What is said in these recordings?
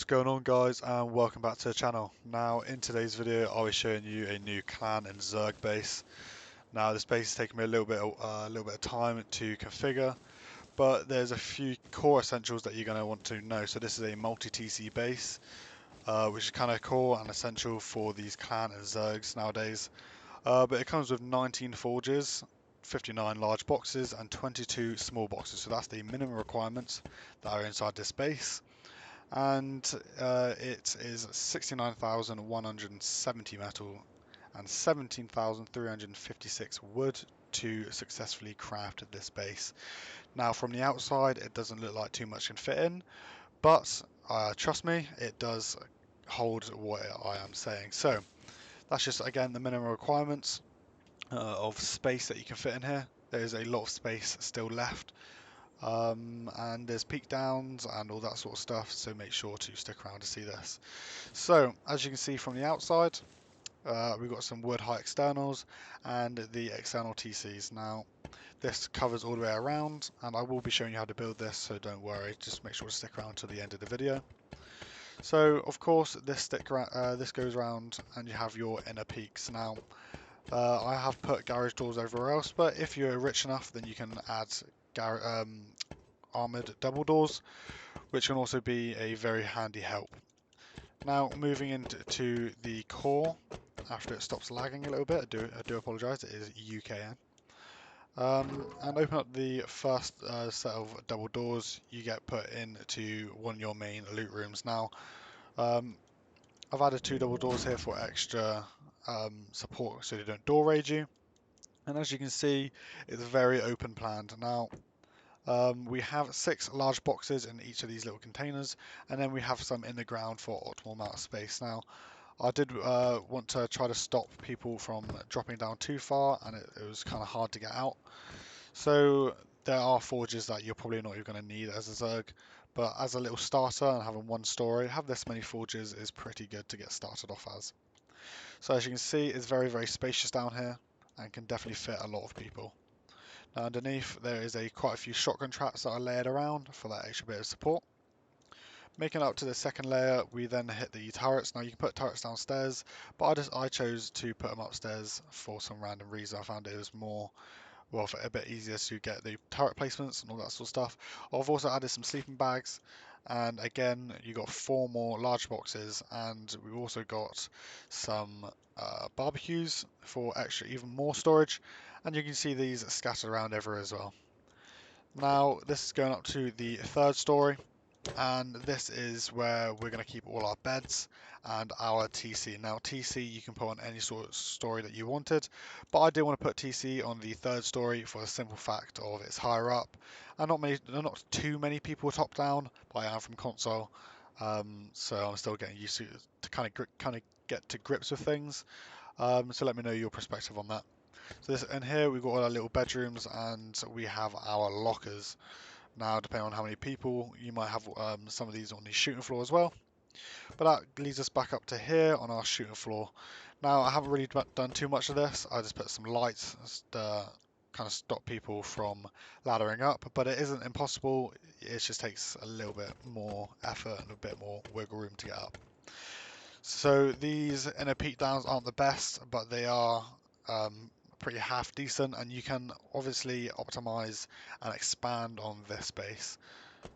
What's going on, guys, and welcome back to the channel. Now in today's video I'll be showing you a new clan and Zerg base. Now this base is taking me a little bit of time to configure, but there's a few core essentials that you're going to want to know. So this is a multi-TC base, which is kind of core and essential for these clan and Zergs nowadays. But it comes with 19 forges, 59 large boxes and 22 small boxes. So that's the minimum requirements that are inside this base. And it is 69,170 metal and 17,356 wood to successfully craft this base. Now from the outside it doesn't look like too much can fit in, but trust me, it does hold what I am saying. So that's just again the minimum requirements of space that you can fit in here. There is a lot of space still left. And there's peak downs and all that sort of stuff, so make sure to stick around to see this. So as you can see from the outside, we've got some wood height externals and the external TCs. Now this covers all the way around, and I will be showing you how to build this, so don't worry, just make sure to stick around to the end of the video. So of course this goes around and you have your inner peaks. Now I have put garage doors everywhere else, but if you're rich enough then you can add armored double doors, which can also be a very handy help. Now moving into the core, after it stops lagging a little bit, I do apologise, it is UKN. And open up the first set of double doors, you get put into one of your main loot rooms. Now I've added 2 double doors here for extra support so they don't door raid you, and as you can see it's very open planned. Now we have 6 large boxes in each of these little containers, and then we have some in the ground for optimal amount of space. Now, I did want to try to stop people from dropping down too far, and it was kind of hard to get out. So there are forges that you're probably not even going to need as a Zerg, but as a little starter and having 1 story, have this many forges is pretty good to get started off as. So as you can see, it's very, very spacious down here and can definitely fit a lot of people. Now underneath there is quite a few shotgun traps that are layered around for that extra bit of support. Making up to the second layer, we then hit the turrets. Now you can put turrets downstairs, but I chose to put them upstairs for some random reason. I found it was a bit easier to get the turret placements and all that sort of stuff. I've also added some sleeping bags, and again you got 4 more large boxes, and we've also got some barbecues for extra even more storage, and you can see these scattered around everywhere as well. Now this is going up to the 3rd story, and this is where we're going to keep all our beds and our TC. Now TC you can put on any sort of story that you wanted, but I did want to put TC on the 3rd story for the simple fact of it's higher up and not too many people top down, but I am from console, so I'm still getting used to kind of get to grips with things. So let me know your perspective on that. So this, and here we've got all our little bedrooms, and we have our lockers. Now, depending on how many people, you might have some of these on the shooting floor as well. But that leads us back up to here on our shooting floor. Now, I haven't really done too much of this. I just put some lights to kind of stop people from laddering up, but it isn't impossible. It just takes a little bit more effort and a bit more wiggle room to get up. So these inner peak downs aren't the best, but they are pretty half decent, and you can obviously optimize and expand on this base.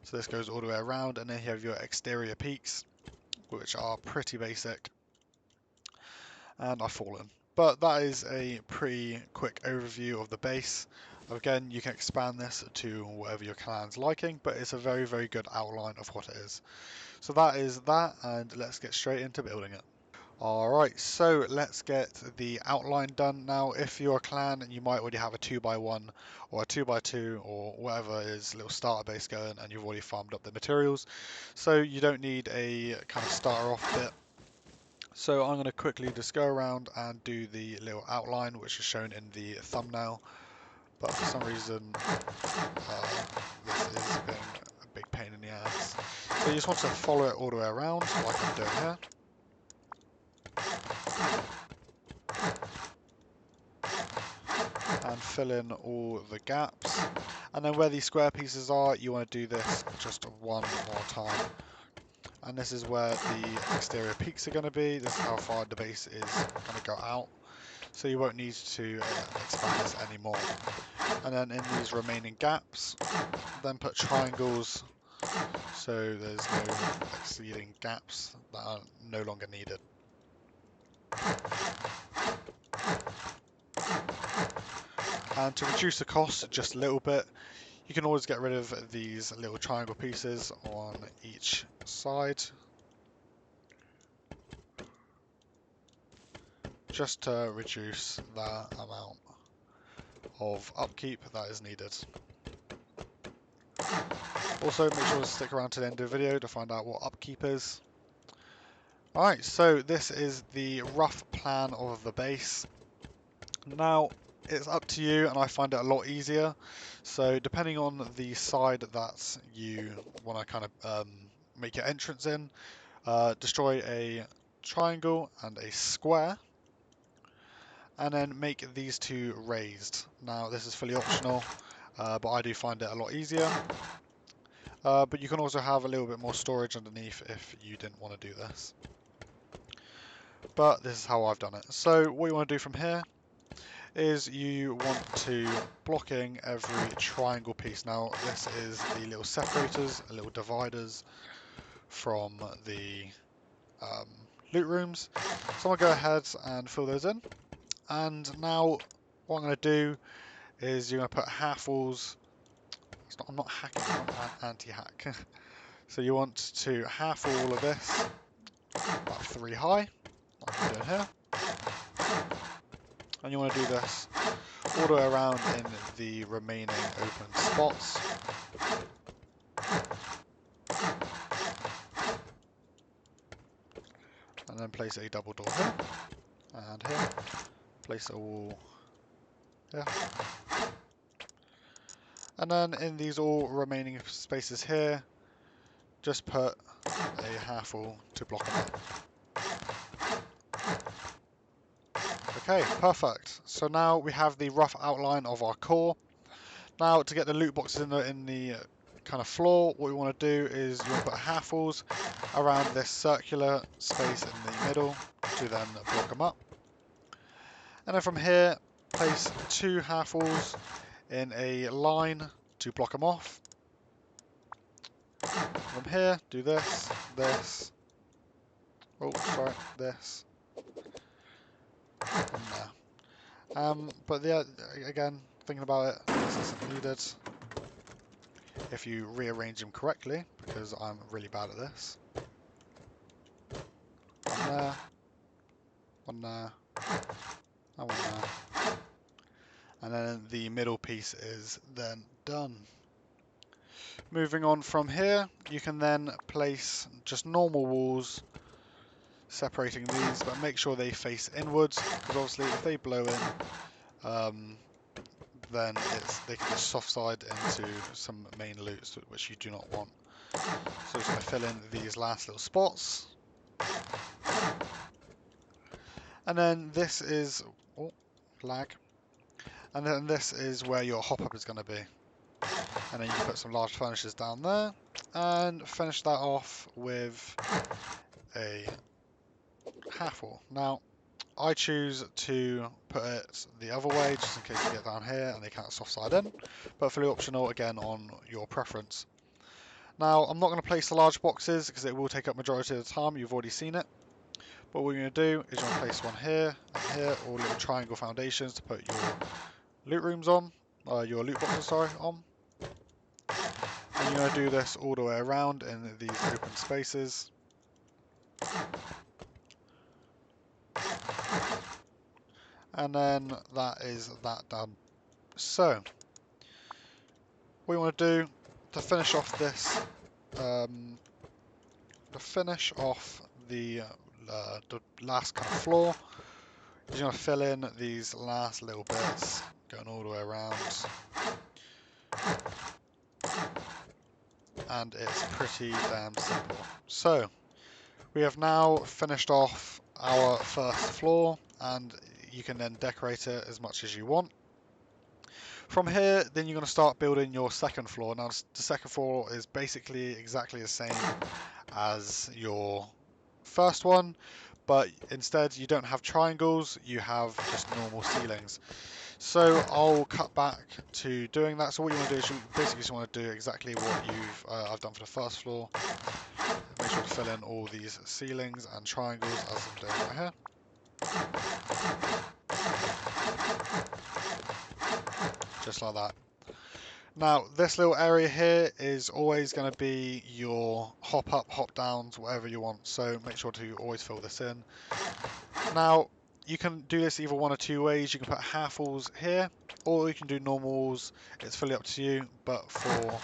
So this goes all the way around, and then you have your exterior peaks, which are pretty basic and are fallen. But that is a pretty quick overview of the base. Again, you can expand this to whatever your clan's liking, but it's a very, very good outline of what it is. So that is that, and let's get straight into building it. Alright, so let's get the outline done. Now, if you're a clan and you might already have a 2x1 or a 2x2 or whatever is little starter base going, and you've already farmed up the materials, so you don't need a kind of starter off bit. So I'm going to quickly just go around and do the little outline which is shown in the thumbnail, but for some reason this is being a big pain in the ass. So you just want to follow it all the way around like I'm doing here. And fill in all the gaps, and then where these square pieces are, you want to do this just 1 more time, and this is where the exterior peaks are going to be. This is how far the base is going to go out, so you won't need to expand this anymore. And then in these remaining gaps, then put triangles so there's no exceeding gaps that are no longer needed. And to reduce the cost just a little bit, you can always get rid of these little triangle pieces on each side, just to reduce the amount of upkeep that is needed. Also, make sure to stick around to the end of the video to find out what upkeep is. Alright, so this is the rough plan of the base. Now, it's up to you, and I find it a lot easier. So depending on the side that you want to kind of make your entrance in, destroy a triangle and a square, and then make these two raised. Now this is fully optional, but I do find it a lot easier. But you can also have a little bit more storage underneath if you didn't want to do this. But this is how I've done it. So what you want to do from here is you want to blocking every triangle piece. Now this is the little separators, little dividers from the loot rooms. So I'm going to go ahead and fill those in. And now what I'm going to do is you're going to put half walls. I'm not hacking, I'm anti-hack. So you want to half all of this, about 3 high, like I'm doing here. And you want to do this all the way around in the remaining open spots. And then place a double door here, and here. Place a wall here. And then in these all remaining spaces here, just put a half wall to block them up. Okay, perfect. So now we have the rough outline of our core. Now to get the loot boxes in the kind of floor, what we want to do is you want to put half walls around this circular space in the middle to then block them up. And then from here, place 2 half walls in a line to block them off. From here, do this, this. Oh, sorry, this. And there. But yeah, again, thinking about it, this isn't needed if you rearrange them correctly, because I'm really bad at this. One there, one there, and one there. And then the middle piece is then done. Moving on from here, you can then place just normal walls separating these, but make sure they face inwards, because obviously if they blow in, then they can just soft side into some main loots, which you do not want. So just going to fill in these last little spots. And then this is, oh, lag. And then this is where your hop-up is going to be. And then you can put some large furnaces down there, and finish that off with a half wall. Now, I choose to put it the other way, just in case they get down here and they can't soft side in, but fully optional again on your preference. Now, I'm not going to place the large boxes because it will take up majority of the time, you've already seen it. But what you're going to do is you're going to place one here and here, all little triangle foundations to put your loot rooms on, your loot boxes, sorry, on. And you're going to do this all the way around in these open spaces. And then that is that done. So, what you want to do to finish off this, the last kind of floor, is you're going to fill in these last little bits, going all the way around. And it's pretty damn simple. So, we have now finished off our first floor, and you can then decorate it as much as you want. From here, then you're going to start building your second floor. Now, the second floor is basically exactly the same as your first one, but instead you don't have triangles, you have just normal ceilings. So I'll cut back to doing that. So what you want to do is you basically just want to do exactly what I've done for the first floor. Make sure to fill in all these ceilings and triangles as I'm doing right here. Just like that. Now this little area here is always going to be your hop up, hop downs, whatever you want. So make sure to always fill this in. Now you can do this either one or two ways. You can put half walls here, or you can do normals. It's fully up to you. But for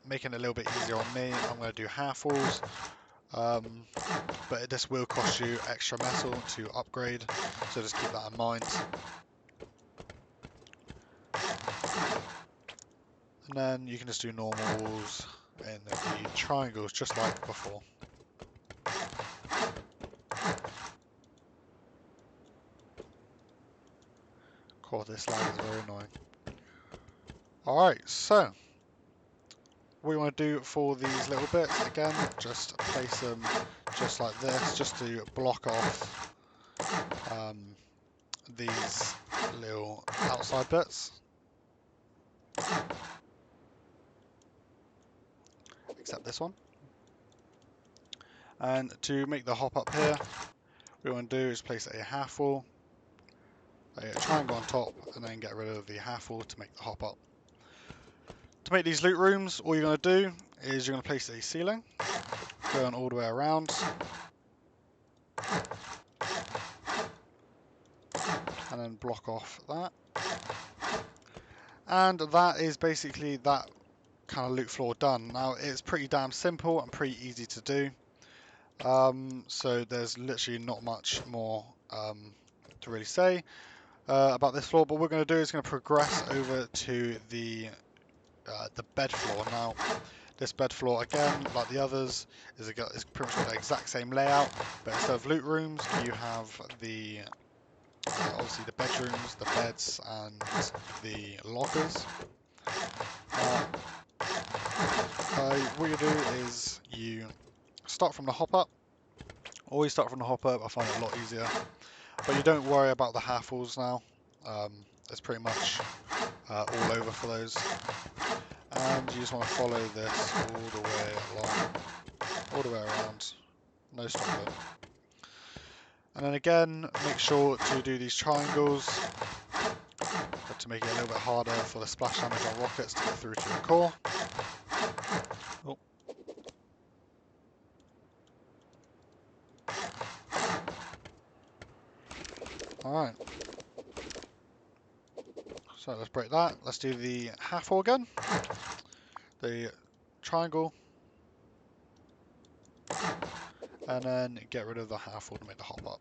making it a little bit easier on me, I'm going to do half walls. But this will cost you extra metal to upgrade, so just keep that in mind. And then you can just do normals in the triangles just like before. God, this lag is very annoying. Alright, so what you want to do for these little bits, again, just place them just like this, just to block off these little outside bits. Except this one. And to make the hop up here, what we want to do is place a half wall, a triangle on top, and then get rid of the half wall to make the hop up. To make these loot rooms, all you're going to do is you're going to place a ceiling, going all the way around, and then block off that. And that is basically that kind of loot floor done. Now it's pretty damn simple and pretty easy to do. So there's literally not much more to really say about this floor. But what we're going to do is going to progress over to the bed floor. Now this bed floor, again, like the others, is pretty much got the exact same layout, but instead of loot rooms, you have the obviously the bedrooms, the beds, and the lockers. What you do is you start from the hop up. Always start from the hop up. I find it a lot easier. But you don't worry about the half walls now. It's pretty much all over for those. And you just want to follow this all the way along, all the way around. No stopping. And then again, make sure to do these triangles to make it a little bit harder for the splash damage on rockets to get through to the core. Oh. Alright. So let's break that. Let's do the half wall again. The triangle. And then get rid of the half wall to make the hop up.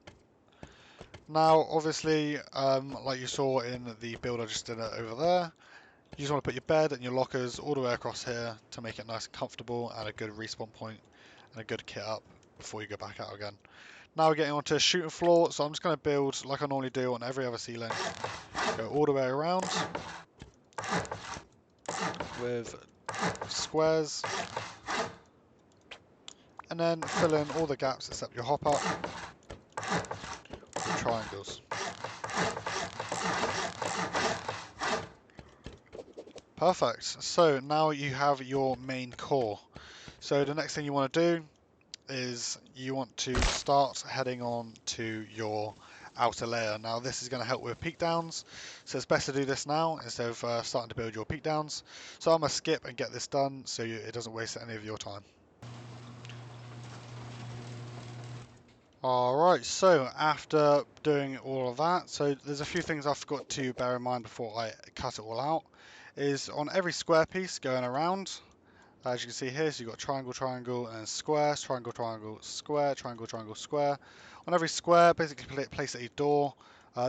Now, obviously, like you saw in the build I just did over there, you just want to put your bed and your lockers all the way across here to make it nice and comfortable and a good respawn point and a good kit up before you go back out again. Now we're getting onto shooting floor, so I'm just going to build like I normally do on every other ceiling. Go all the way around with squares, and then fill in all the gaps except your hop up with triangles. Perfect. So now you have your main core. So the next thing you want to do is you want to start heading on to your outer layer. Now this is going to help with peak downs, so it's best to do this now instead of starting to build your peak downs. So I'm going to skip and get this done so it doesn't waste any of your time. Alright, so after doing all of that, so there's a few things I forgot to bear in mind before I cut it all out, is on every square piece going around, as you can see here, so you've got triangle, triangle, and square, triangle, triangle, square, triangle, triangle, square. On every square, basically place a door.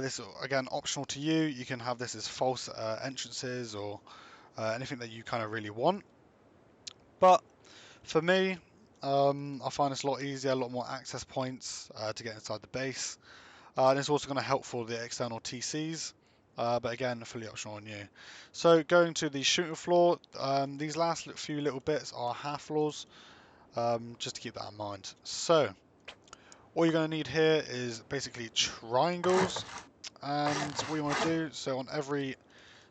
This is, again, optional to you. You can have this as false entrances or anything that you kind of really want. But for me, I find this a lot easier, a lot more access points to get inside the base. And it's also going to help for the external TCs. But again, fully optional on you. So going to the shooting floor, these last few little bits are half floors. just to keep that in mind. So all you're going to need here is basically triangles, and what you want to do, so on every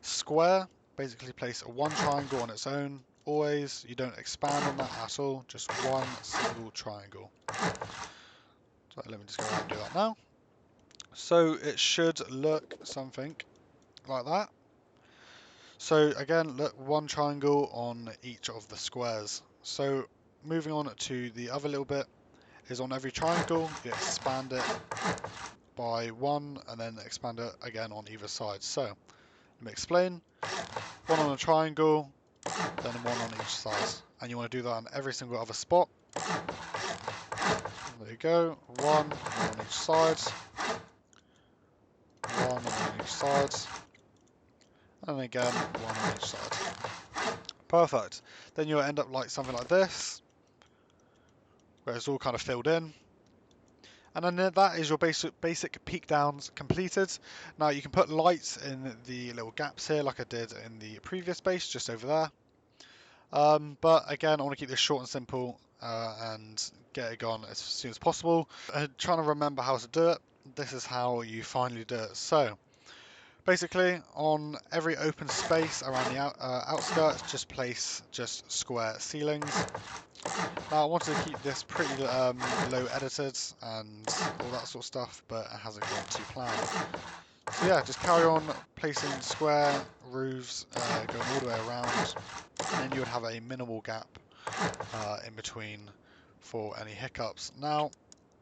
square, basically place one triangle on its own. Always, you don't expand on that at all, just one single triangle. So let me just go around and do that now. So it should look something like that. So again, look, one triangle on each of the squares. So moving on to the other little bit is on every triangle, you expand it by one and then expand it again on either side. So let me explain. One on a triangle, then one on each side. And you want to do that on every single other spot. There you go. One on each side. One on each side. And again, one on each side. Perfect. Then you'll end up like something like this, where it's all kind of filled in. And then that is your basic peak downs completed. Now you can put lights in the little gaps here like I did in the previous base, just over there. But again, I want to keep this short and simple and get it gone as soon as possible. Trying to remember how to do it. This is how you finally do it. So basically, on every open space around the outskirts, just place just square ceilings. Now I wanted to keep this pretty low edited and all that sort of stuff, but it hasn't gone to plan. So yeah, just carry on placing square roofs going all the way around, and then you would have a minimal gap in between for any hiccups. Now,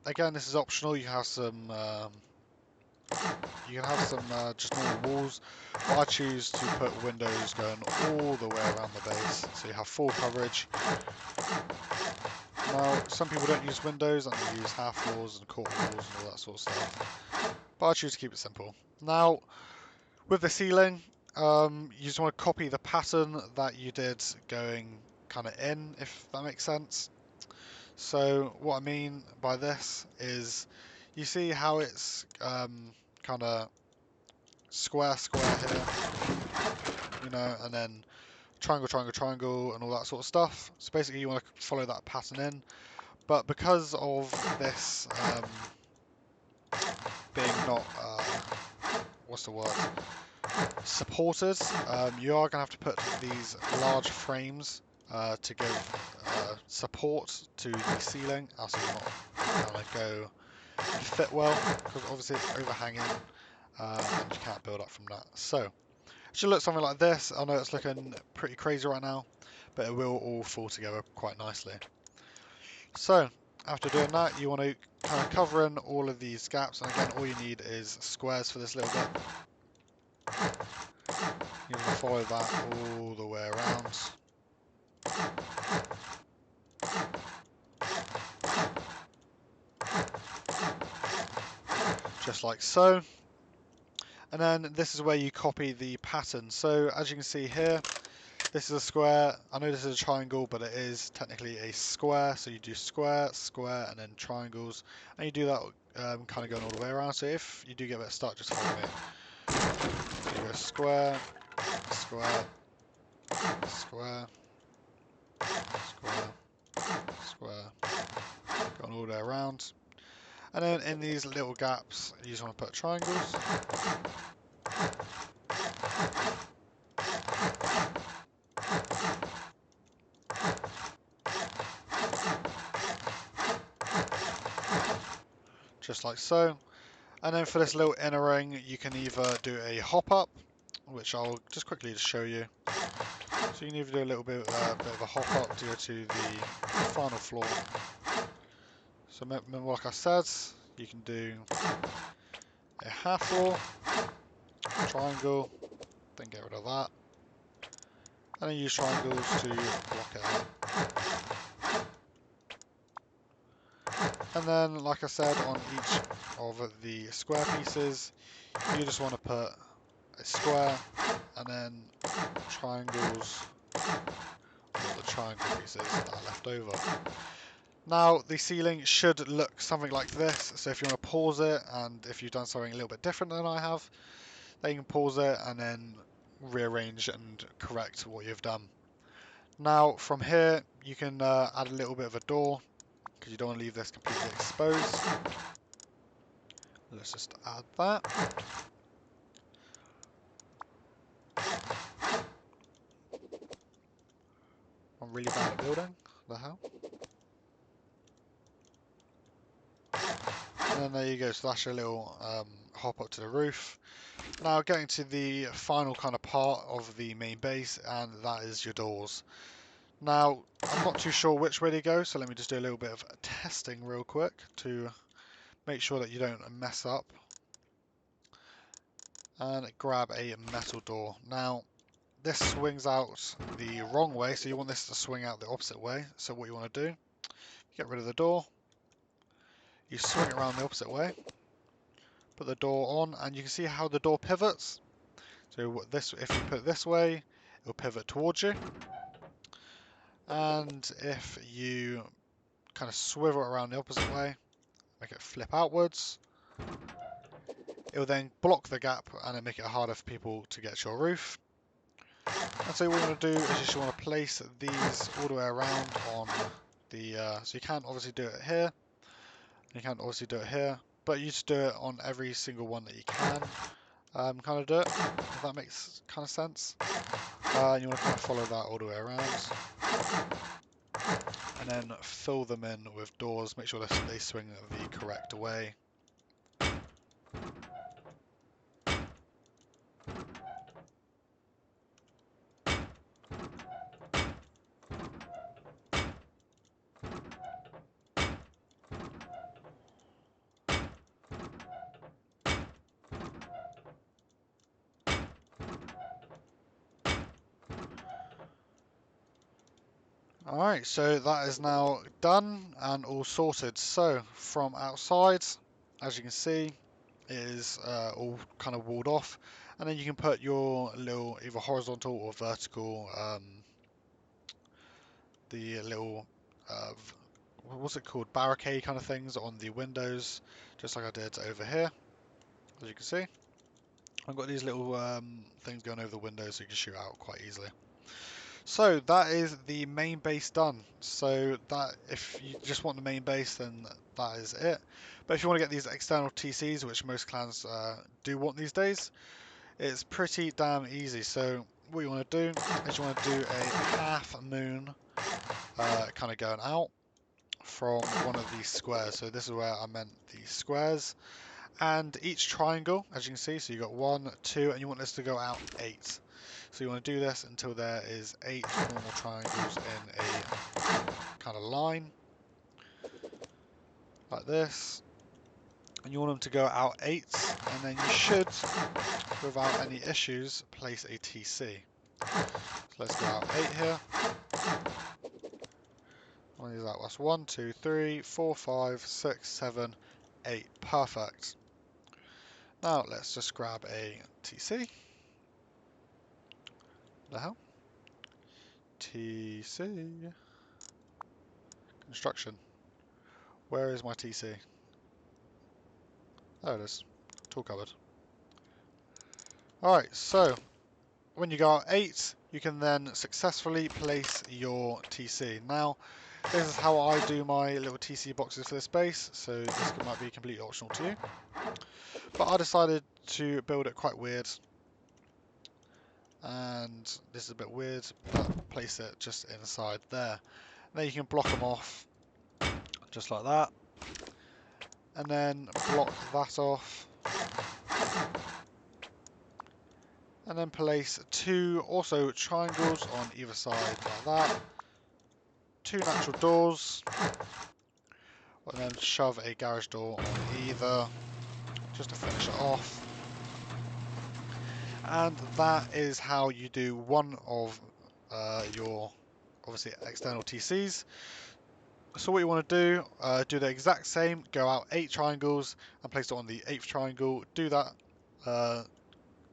again, this is optional. You have some just normal walls, but I choose to put windows going all the way around the base, so you have full coverage. Now, some people don't use windows and they use half walls and quarter walls and all that sort of stuff, but I choose to keep it simple. Now, with the ceiling, you just want to copy the pattern that you did going kind of in, if that makes sense. So what I mean by this is, you see how it's kind of square here, you know, and then triangle, triangle, triangle, and all that sort of stuff. So basically you want to follow that pattern in, but because of this being not, what's the word, supported, you are going to have to put these large frames to give support to the ceiling, else it will not kind of go fit well, because obviously it's overhanging and you can't build up from that. So it should look something like this. I know it's looking pretty crazy right now, but it will all fall together quite nicely. So after doing that, you want to kind of cover in all of these gaps, and again, all you need is squares for this little bit. You want to follow that all the way around. Just like so. And then this is where you copy the pattern. So as you can see here, this is a square. I know this is a triangle, but it is technically a square. So you do square, square, and then triangles. And you do that kind of going all the way around. So if you do get a bit stuck, just follow me. You go square, square, square, square, square, going all the way around. And then in these little gaps, you just want to put triangles. Just like so. And then for this little inner ring, you can either do a hop up, which I'll just quickly show you. So you can either do a little bit of a hop up to go to the final floor. So remember, like I said, you can do a half floor, triangle, then get rid of that, and then use triangles to block it out. And then, like I said, on each of the square pieces, you just want to put a square and then triangles on the triangle pieces that are left over. Now the ceiling should look something like this, so if you want to pause it, and if you've done something a little bit different than I have, then you can pause it and then rearrange and correct what you've done. Now from here you can add a little bit of a door because you don't want to leave this completely exposed. Let's just add that. I'm really bad at building. The hell? And then there you go. So that's your little hop up to the roof. Now getting to the final kind of part of the main base, and that is your doors. Now I'm not too sure which way they go, so let me just do a little bit of testing real quick to make sure that you don't mess up. And grab a metal door. Now this swings out the wrong way, so you want this to swing out the opposite way. So what you want to do, get rid of the door, you swing it around the opposite way, put the door on, and you can see how the door pivots. So this, if you put it this way, it'll pivot towards you, and if you kind of swivel it around the opposite way, make it flip outwards, it will then block the gap and then make it harder for people to get to your roof. And so what you want to do is you just want to place these all the way around on the, so you can't obviously do it here, you can't obviously do it here, but you just do it on every single one that you can kind of do it, if that makes kind of sense. And you want to kind of follow that all the way around. And then fill them in with doors, make sure that they swing the correct way. Alright, so that is now done and all sorted. So from outside, as you can see, it is all kind of walled off, and then you can put your little either horizontal or vertical the little what's it called, barricade kind of things on the windows, just like I did over here. As you can see, I've got these little things going over the windows so you can shoot out quite easily. So that is the main base done. So that, if you just want the main base, then that is it. But if you want to get these external TCs, which most clans do want these days, it's pretty damn easy. So what you want to do is you want to do a half moon kind of going out from one of these squares. So this is where I meant the squares. And each triangle, as you can see, so you've got 1, 2, and you want this to go out 8. So you want to do this until there is 8 normal triangles in a kind of line, like this. And you want them to go out 8, and then you should, without any issues, place a TC. So let's go out 8 here. What is that? That's 1, 2, 3, 4, 5, 6, 7, 8. Perfect. Now let's just grab a TC. The hell? TC. Construction. Where is my TC? There it is. Tool cupboard. Alright, so when you go out 8, you can then successfully place your TC. Now, this is how I do my little TC boxes for this base, so this might be completely optional to you. But I decided to build it quite weird. And this is a bit weird, but place it just inside there. Then you can block them off, just like that. And then block that off. And then place 2 also triangles on either side like that. 2 natural doors. And then shove a garage door on either, just to finish it off. And that is how you do one of your, obviously, external TCs. So what you want to do the exact same, go out 8 triangles and place it on the 8th triangle. Do that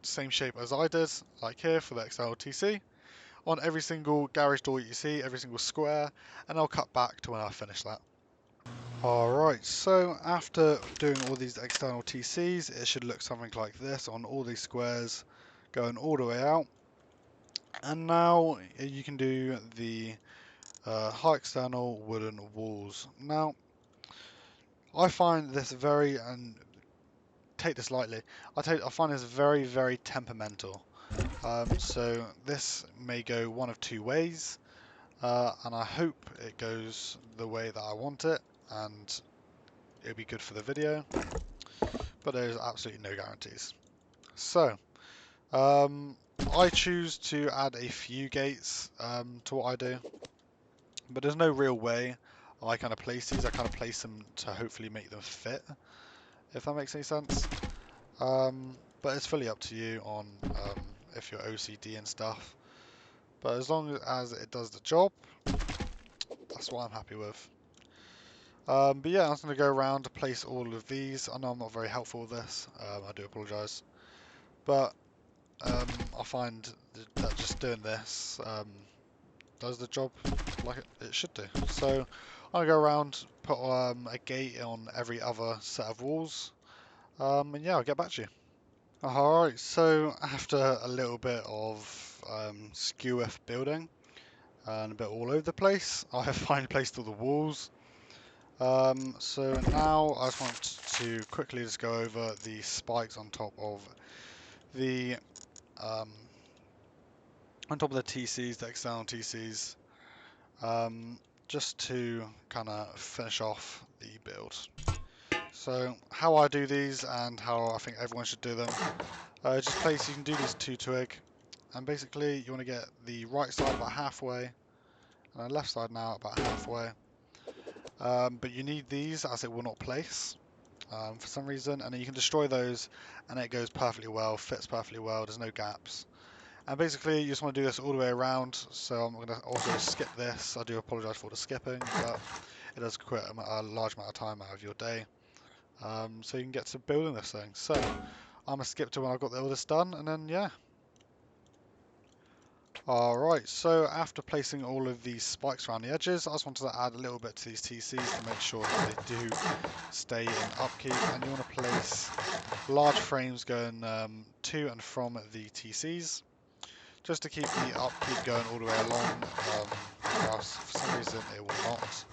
same shape as I did, like here for the external TC, on every single garage door you see, every single square, and I'll cut back to when I finish that. Alright, so after doing all these external TCs, it should look something like this on all these squares, going all the way out. And now you can do the high external wooden walls. Now, I find this very, and take this lightly, I find this very, very temperamental. So this may go one of two ways, and I hope it goes the way that I want it, and it'll be good for the video, but there's absolutely no guarantees. So, I choose to add a few gates to what I do, but there's no real way I kind of place these. I kind of place them to hopefully make them fit, if that makes any sense. But it's fully up to you on if you're OCD and stuff. But as long as it does the job, that's what I'm happy with. But yeah, I'm just going to go around to place all of these. I know I'm not very helpful with this. I do apologise. But I find that just doing this does the job like it should do. So I'll go around, put a gate on every other set of walls. And yeah, I'll get back to you. Alright, so after a little bit of skew building and a bit all over the place, I have finally placed all the walls. So now I just want to quickly just go over the spikes on top of the TCs, the external TCs, just to kind of finish off the build. So how I do these and how I think everyone should do them, just place, you can do these 2 twig, and basically you want to get the right side about halfway and the left side now about halfway, but you need these as it will not place for some reason, and then you can destroy those and it goes perfectly well, fits perfectly well, there's no gaps. And basically you just want to do this all the way around, so I'm going to also skip this. I do apologise for the skipping, but it does quite a large amount of time out of your day, so you can get to building this thing. So I'm going to skip to when I've got all this done, and then yeah. Alright, so after placing all of these spikes around the edges, I just wanted to add a little bit to these TCs to make sure that they do stay in upkeep, and you want to place large frames going to and from the TCs, just to keep the upkeep going all the way along, or else for some reason it will not.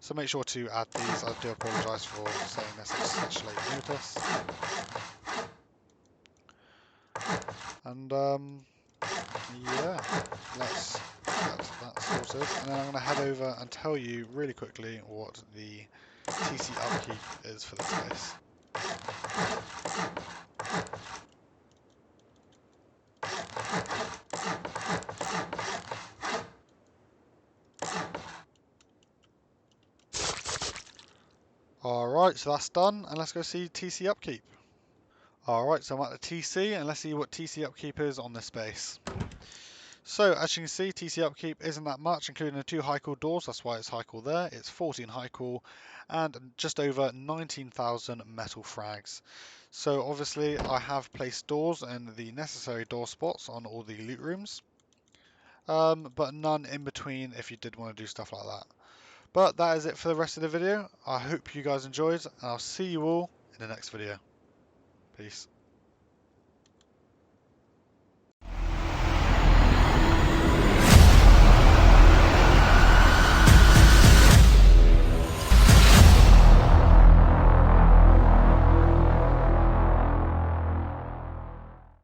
So make sure to add these. I do apologise for saying this at such late notice. And yeah, let's get that sorted. And then I'm going to head over and tell you really quickly what the TC upkeep is for this base. Alright, so that's done, and let's go see TC upkeep. Alright, so I'm at the TC, and let's see what TC upkeep is on this base. So, as you can see, TC upkeep isn't that much, including the 2 high core doors, that's why it's high core there. It's 14 high core, and just over 19,000 metal frags. So obviously I have placed doors in the necessary door spots on all the loot rooms, but none in between if you did want to do stuff like that. But that is it for the rest of the video. I hope you guys enjoyed, and I'll see you all in the next video. Peace.